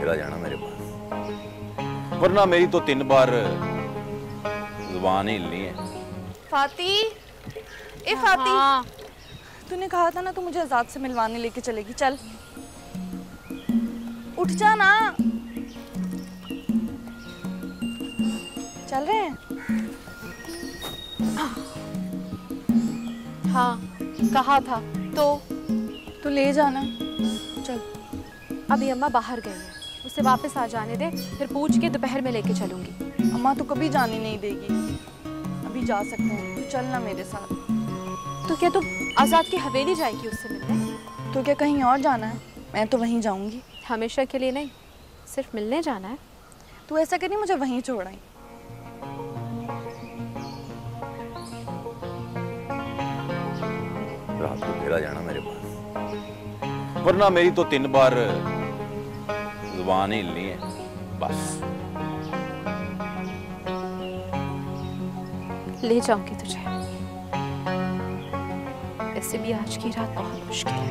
फेरा जाना मेरे पास, वरना मेरी तो 3 बार जुबान ही हिलनी है। फाती, ए फाती, हाँ। तूने कहा था ना तू मुझे आजाद से मिलवाने लेके चलेगी, चल उठ जा ना। चल रहे हैं? हाँ कहा था तो ले जाना, चल। अभी अम्मा बाहर गई है, उसे वापस आ जाने दे, फिर पूछ के दोपहर में लेके चलूंगी। अम्मा तो कभी जाने नहीं देगी, अभी जा सकते हैं, तो चलना मेरे साथ। तो क्या तू आजाद की हवेली जाएगी उससे मिलने? तो क्या कहीं और जाना है? मैं तो वहीं जाऊंगी। हमेशा के लिए नहीं, सिर्फ मिलने जाना है। तू ऐसा करी, मुझे वहीं छोड़ आई। रात को फेरा जाना मेरे पास, वरना मेरी तो 3 बार जुबान ही हिलनी है बस। ले जाऊंगी तुझे, ऐसे भी आज की रात बहुत मुश्किल है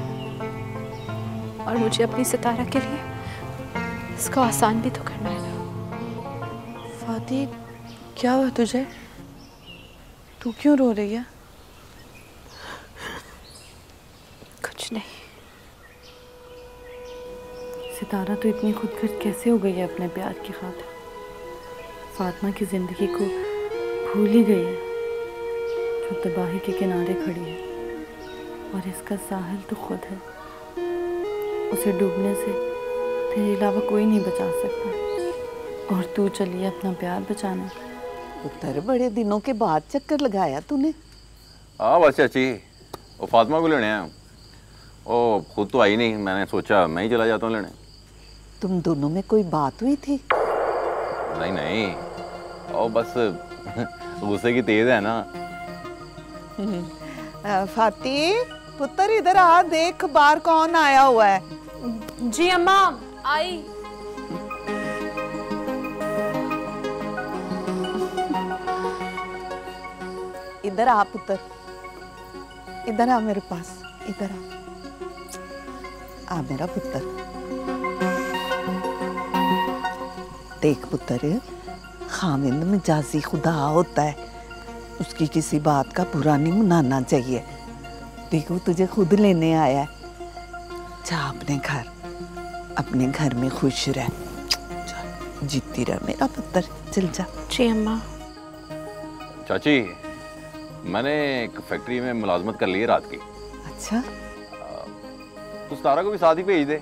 और मुझे अपनी सितारा के लिए इसको आसान भी तो करना है ना। फाती, क्या हुआ तुझे? तू क्यों रो रही है? कुछ नहीं। सितारा तो इतनी खुदगर्ज कैसे हो गई है अपने प्यार की खातिर? फातिमा की जिंदगी को भूल ही गई है, जो तबाही के किनारे खड़ी है, और इसका साहिल तो खुद है। उसे डूबने से तेरे अलावा कोई नहीं बचा सकता, और तू चली है अपना प्यार बचाने। पुत्र, बड़े दिनों के बाद चक्कर लगाया तूने। हाँ बस चाची, वो फातिमा को लेने आया, वो खुद तो आई नहीं, मैंने सोचा मैं ही चला जाता हूँ लेने। तुम दोनों में कोई बात हुई थी? नहीं नहीं, और बस गुस्से की तेज है ना। फाती पुत्र, इधर आ, देख बाहर कौन आया हुआ है। जी अम्मा, आई। इधर आ पुत्र, इधर आ मेरे पास, इधर आ मेरा पुत्र। देख पुत्र, खामिंद मिजाजी खुदा होता है, उसकी किसी बात का बुरा नहीं मनाना चाहिए। देखो तुझे खुद लेने आया है, जा अपने घर में खुश रह, जीती रह मेरा पुत्र, चल जा। जी अम्मा। चाची, मैंने एक फैक्ट्री में मुलाजमत कर ली है रात की। अच्छा, तो सितारा को भी साथ ही भेज दे।